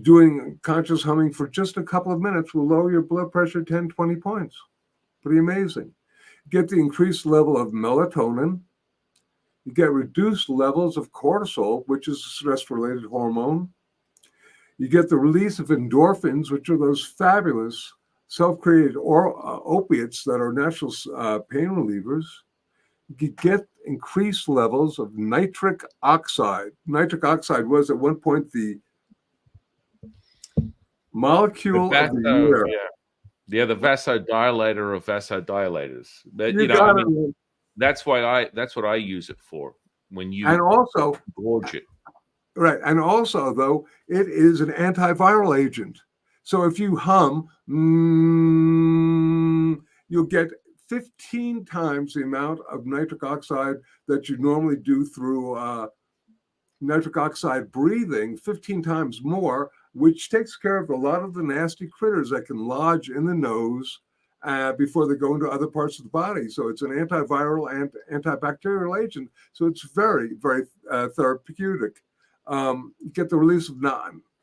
doing conscious humming for just a couple of minutes will lower your blood pressure 10, 20 points. Pretty amazing. Get the increased level of melatonin. You get reduced levels of cortisol, which is a stress-related hormone. You get the release of endorphins, which are those fabulous self-created opiates that are natural pain relievers. You get increased levels of nitric oxide. Nitric oxide was at one point the molecule of the year. Yeah, the vasodilator of vasodilators. But, You got it. That's what I use it for. When you and also gorge it. Right. And also, though, it is an antiviral agent. So if you hum, you'll get 15 times the amount of nitric oxide that you normally do through nitric oxide breathing, 15 times more, which takes care of a lot of the nasty critters that can lodge in the nose before they go into other parts of the body. So it's an antiviral and antibacterial agent. So it's very, very therapeutic. You get the release of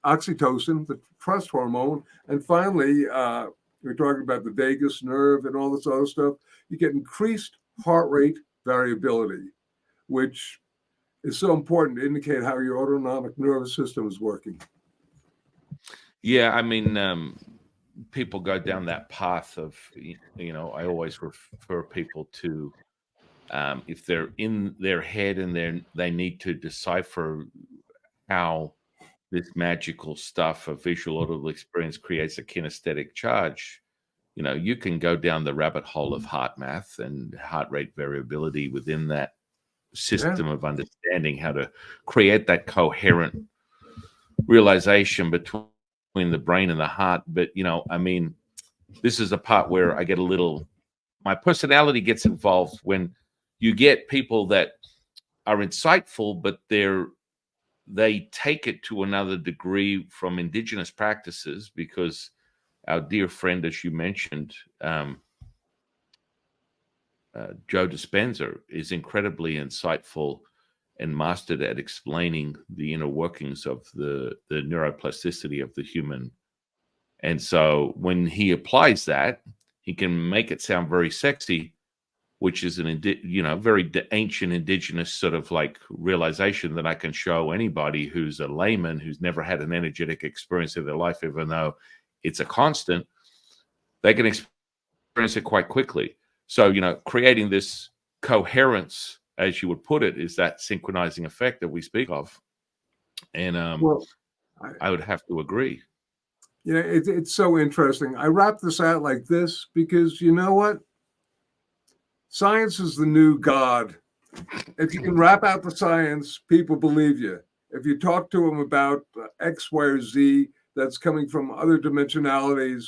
oxytocin, the trust hormone. And finally, we're talking about the vagus nerve and all this other stuff. You get increased heart rate variability, which is so important to indicate how your autonomic nervous system is working. Yeah, I mean, people go down that path of, I always refer people to, if they're in their head and they need to decipher how this magical stuff of visual audible experience creates a kinesthetic charge, you can go down the rabbit hole of heart math and heart rate variability within that system of understanding how to create that coherent realization between the brain and the heart. But, I mean, this is a part where I get my personality gets involved when you get people that are insightful, but they take it to another degree from indigenous practices, because our dear friend, as you mentioned, Joe Dispenza, is incredibly insightful and mastered at explaining the inner workings of the neuroplasticity of the human. And so when he applies that, he can make it sound very sexy, which is very ancient indigenous sort of like realization that I can show anybody who's a layman, who's never had an energetic experience of their life, even though it's a constant, they can experience it quite quickly. So, creating this coherence, as you would put it, is that synchronizing effect that we speak of. And I would have to agree. It's so interesting. I wrap this out like this because you know what? Science is the new God. If you can wrap out the science, people believe you. If you talk to them about X, Y, or Z that's coming from other dimensionalities,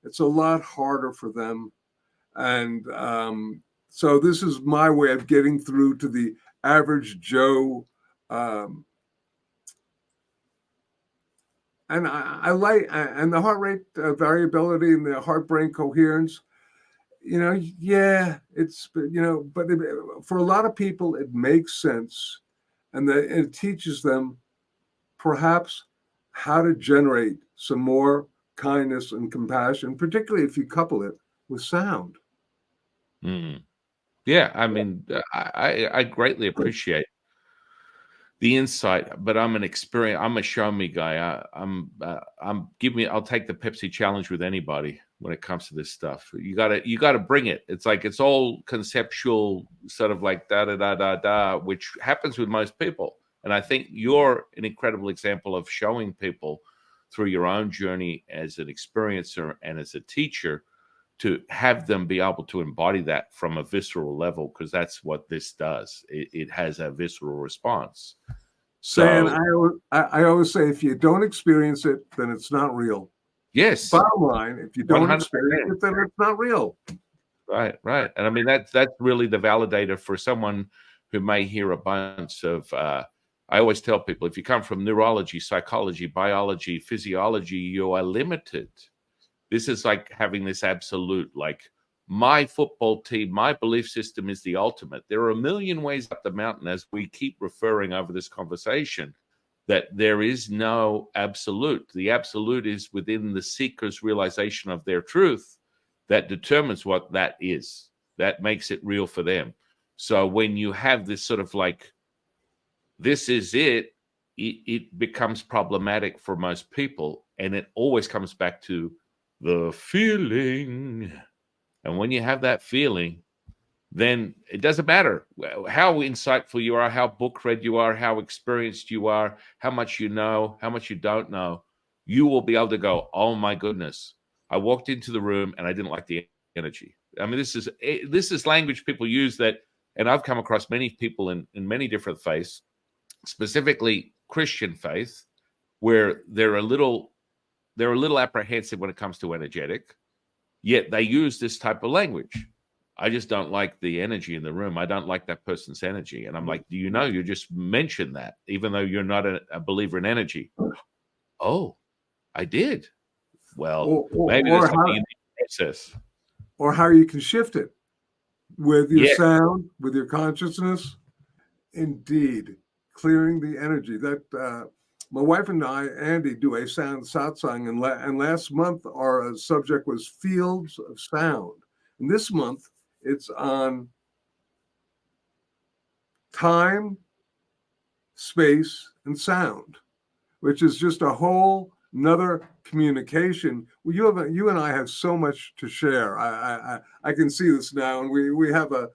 it's a lot harder for them. And so this is my way of getting through to the average Joe And I like, and the heart rate variability and the heart brain coherence, yeah, it's, but for a lot of people, it makes sense. And it teaches them perhaps how to generate some more kindness and compassion, particularly if you couple it with sound. Mm. Yeah, I mean, I greatly appreciate the insight, but I'm a show me guy. I'll take the Pepsi challenge with anybody when it comes to this stuff. You gotta bring it. It's like, it's all conceptual, sort of like da da da da da, which happens with most people. And I think you're an incredible example of showing people through your own journey as an experiencer and as a teacher, to have them be able to embody that from a visceral level, because that's what this does. It has a visceral response. Dan, So I always say, if you don't experience it, then it's not real. yes, Bottom line, if you don't 100%. experience it, then it's not real. Right, right. And I mean, that's really the validator for someone who may hear a bunch of. I always tell people, if you come from neurology, psychology, biology, physiology, you are limited. This is like having this absolute, like, my football team, my belief system is the ultimate. There are a million ways up the mountain, as we keep referring over this conversation, that there is no absolute. The absolute is within the seeker's realization of their truth that determines what that is. That makes it real for them. So when you have this sort of like, this is it, it becomes problematic for most people. And it always comes back to the feeling. And when you have that feeling, then it doesn't matter how insightful you are, how book read you are, how experienced you are, how much you know, how much you don't know. You will be able to go, oh my goodness, I walked into the room and I didn't like the energy. I mean, this is language people use that, and I've come across many people in many different faiths, specifically Christian faith, where they're a little apprehensive when it comes to energetic, yet they use this type of language. I just don't like the energy in the room. I don't like that person's energy. And I'm like, do you know, you just mentioned that, even though you're not a believer in energy. Oh, I did. Well, maybe there's something in the process. Or how you can shift it with your Yeah. sound, with your consciousness. Indeed, clearing the energy. That my wife and I, Andi, do a sound satsang, and last month our subject was fields of sound. And this month it's on time, space, and sound, which is just a whole another communication. Well, you and I have so much to share. I can see this now, and we have a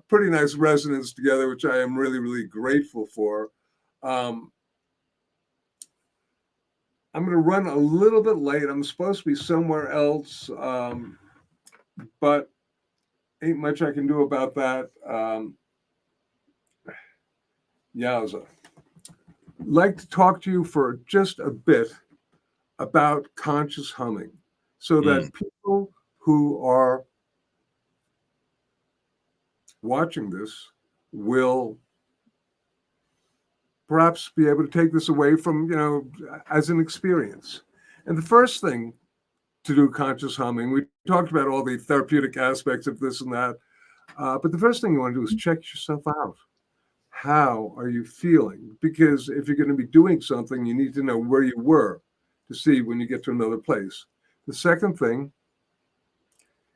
pretty nice resonance together, which I am really, really grateful for. I'm going to run a little bit late. I'm supposed to be somewhere else, but ain't much I can do about that. Yowza. I'd like to talk to you for just a bit about conscious humming, so that people who are watching this will perhaps be able to take this away from, as an experience. And the first thing to do conscious humming, we talked about all the therapeutic aspects of this and that, but the first thing you want to do is check yourself out. How are you feeling? Because if you're going to be doing something, you need to know where you were to see when you get to another place. The second thing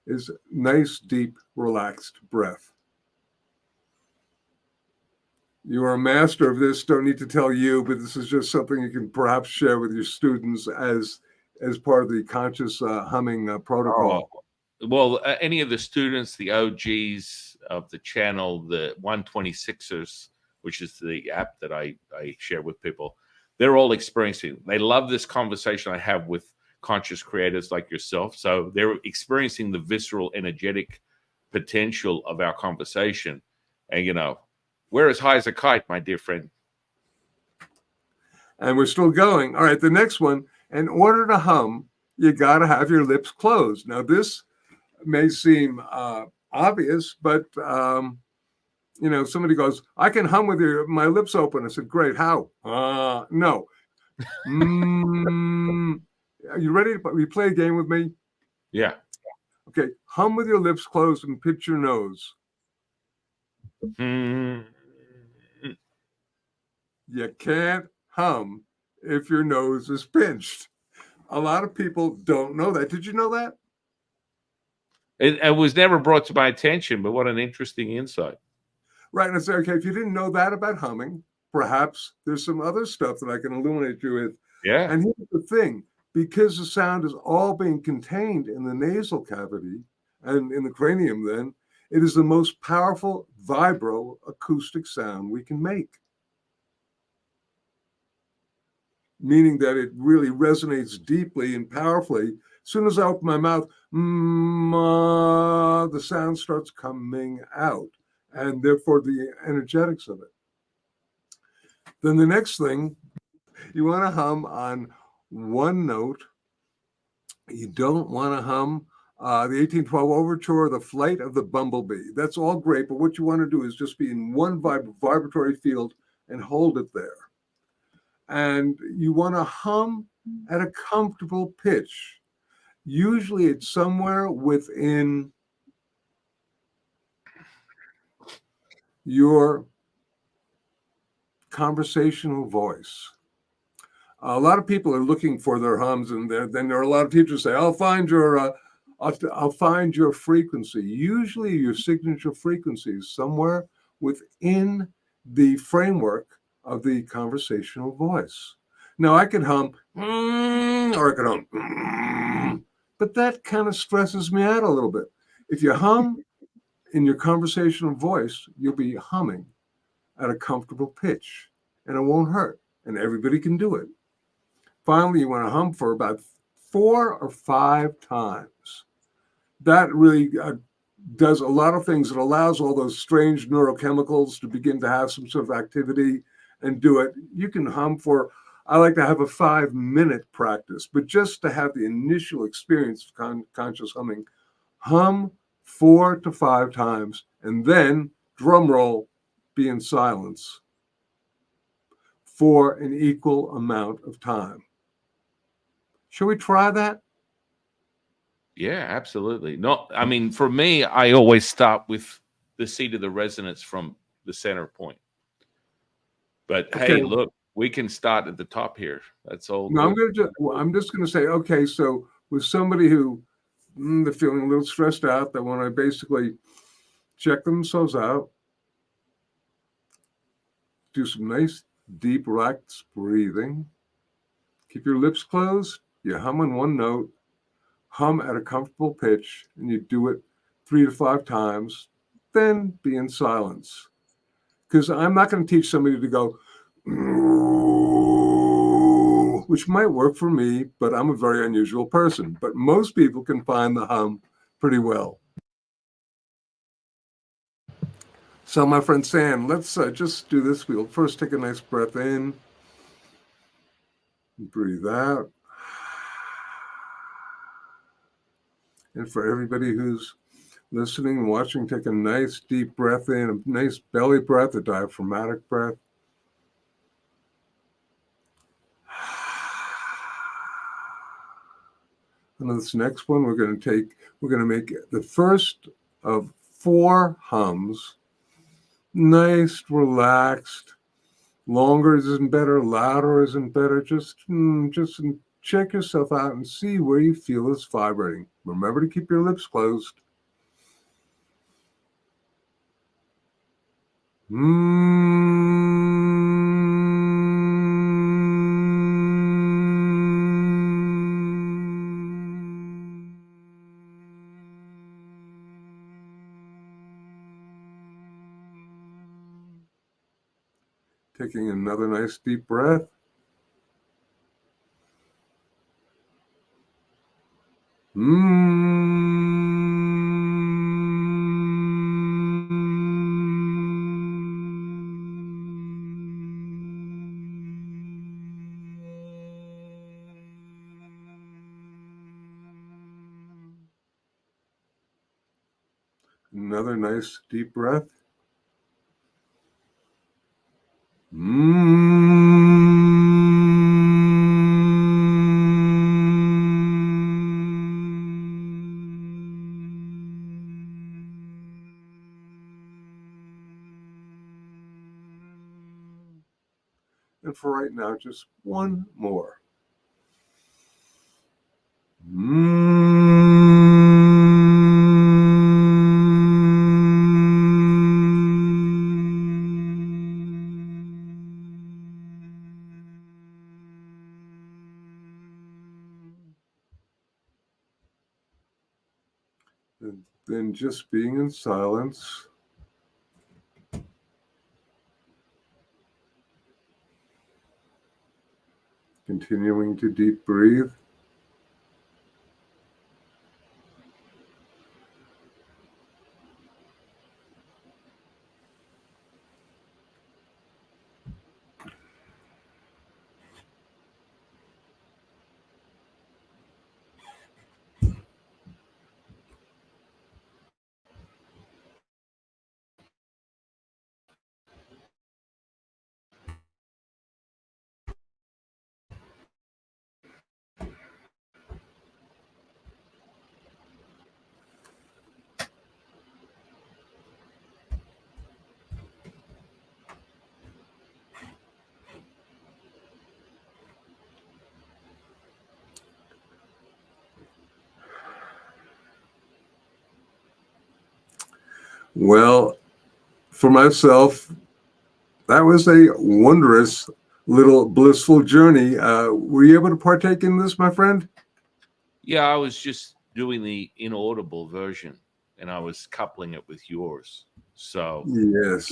is nice, deep, relaxed breath. You are a master of this, don't need to tell you, but this is just something you can perhaps share with your students as part of the conscious humming protocol. Well, any of the students, the OGs of the channel, the 126ers, which is the app that I share with people, they're all experiencing. They love this conversation I have with conscious creators like yourself. So they're experiencing the visceral, energetic potential of our conversation. And, we're as high as a kite, my dear friend. And we're still going. All right, the next one. In order to hum, you got to have your lips closed. Now, this may seem obvious, but somebody goes, I can hum with my lips open. I said, great, how? No, Are you ready to play a game with me? Yeah. Okay, hum with your lips closed and pinch your nose. Mm. You can't hum if your nose is pinched. A lot of people don't know that. Did you know that? It was never brought to my attention, but what an interesting insight. Right. And I say, okay, if you didn't know that about humming, perhaps there's some other stuff that I can illuminate you with. Yeah. And here's the thing, because the sound is all being contained in the nasal cavity and in the cranium, then it is the most powerful vibroacoustic sound we can make. Meaning that it really resonates deeply and powerfully. As soon as I open my mouth, the sound starts coming out, and therefore the energetics of it. Then the next thing, you want to hum on one note. You don't want to hum the 1812 Overture or the Flight of the Bumblebee. That's all great, but what you want to do is just be in one vibratory field and hold it there. And you want to hum at a comfortable pitch. Usually it's somewhere within your conversational voice. A lot of people are looking for their hums, and then there are a lot of teachers say, I'll find your frequency. Usually your signature frequency is somewhere within the framework of the conversational voice. Now I can hum, or I can hum, but that kind of stresses me out a little bit. If you hum in your conversational voice, you'll be humming at a comfortable pitch, and it won't hurt, and everybody can do it. Finally, you want to hum for about 4 or 5 times. That really does a lot of things. It allows all those strange neurochemicals to begin to have some sort of activity and do it. You can hum for, I like to have a 5-minute practice, but just to have the initial experience of conscious humming, hum 4 to 5 times, and then, drum roll, be in silence for an equal amount of time. Should we try that? Yeah, absolutely. No, I mean, for me, I always stop with the seat of the resonance from the center point. But Okay. hey, look, we can start at the top here. That's all No, good. I'm just going to say, okay, so with somebody who they're feeling a little stressed out, they want to basically check themselves out, do some nice deep relaxed breathing, keep your lips closed, you hum on one note, hum at a comfortable pitch, and you do it 3 to 5 times, then be in silence. Because I'm not going to teach somebody to go, which might work for me, but I'm a very unusual person. But most people can find the hum pretty well. So my friend Sam, let's just do this. We'll first take a nice breath in, breathe out. And for everybody who's listening and watching, take a nice deep breath in, a nice belly breath, a diaphragmatic breath. And this next one, we're going to make the first of 4 hums. Nice, relaxed. Longer isn't better, louder isn't better. Just check yourself out and see where you feel it's vibrating. Remember to keep your lips closed. Taking another nice deep breath. Another nice deep breath. And for right now, just one more. And then just being in silence. Continuing to deep breathe. Well, for myself, that was a wondrous little blissful journey. Were you able to partake in this, my friend? Yeah, I was just doing the inaudible version, and I was coupling it with yours. So Yes,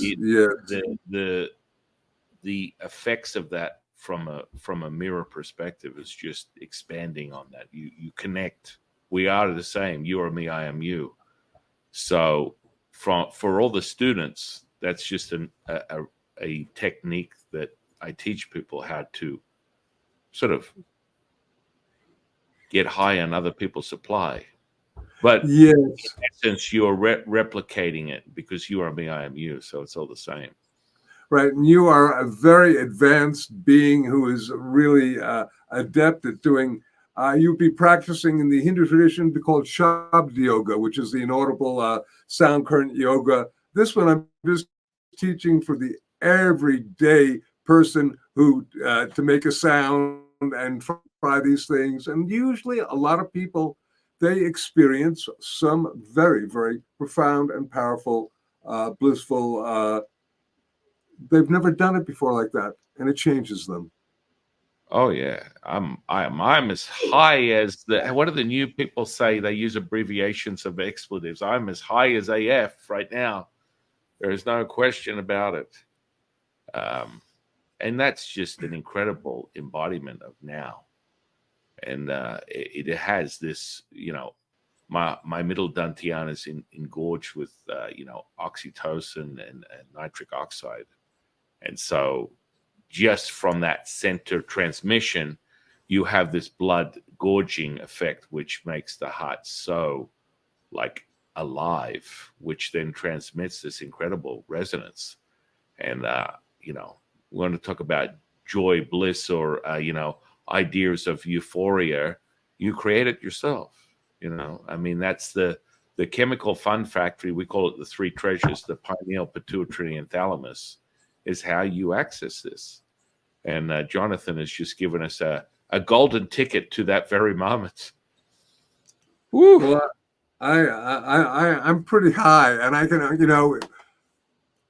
the effects of that from a mirror perspective is just expanding on that. You connect. We are the same. You are me. I am you. So for all the students, that's just a technique that I teach people how to sort of get high on other people's supply. But yes. in essence, you're replicating it because you are me, I am you. So it's all the same. Right. And you are a very advanced being who is really adept at doing, you'd be practicing in the Hindu tradition called Shabd Yoga, which is the inaudible sound current yoga. This one I'm just teaching for the everyday person who to make a sound and try these things. And usually a lot of people, they experience some very, very profound and powerful, blissful, they've never done it before like that, and it changes them. Oh yeah, I'm as high as the. What do the new people say? They use abbreviations of expletives. I'm as high as AF right now. There is no question about it. And that's just an incredible embodiment of now. And it has this, my middle dantian is engorged with, oxytocin and nitric oxide. And so just from that center transmission, you have this blood gorging effect, which makes the heart so like alive, which then transmits this incredible resonance. And, we want to talk about joy, bliss, or, ideas of euphoria. You create it yourself. I mean, that's the chemical fun factory. We call it the three treasures, the pineal, pituitary, and thalamus, is how you access this. And Jonathan has just given us a golden ticket to that very moment. Woo. Well, I'm pretty high, and I can,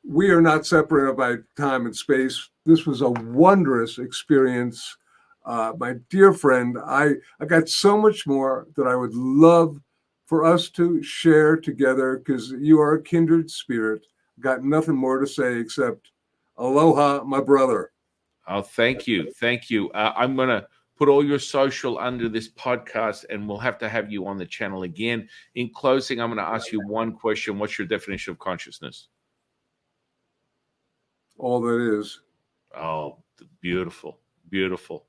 we are not separated by time and space. This was a wondrous experience. My dear friend, I got so much more that I would love for us to share together because you are a kindred spirit. Got nothing more to say except aloha, my brother. Oh, thank you. Thank you. I'm going to put all your social under this podcast, and we'll have to have you on the channel again. In closing, I'm going to ask you one question. What's your definition of consciousness? All that is. Oh, beautiful. Beautiful.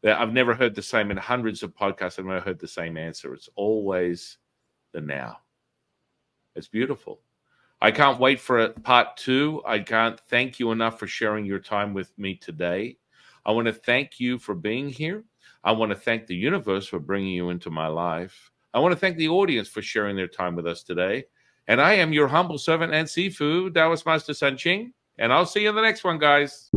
I've never heard the same in hundreds of podcasts. I've never heard the same answer. It's always the now. It's beautiful. I can't wait for part 2. I can't thank you enough for sharing your time with me today. I want to thank you for being here. I want to thank the universe for bringing you into my life. I want to thank the audience for sharing their time with us today. And I am your humble servant and Sifu, Taoist Master San Qing. And I'll see you in the next one, guys.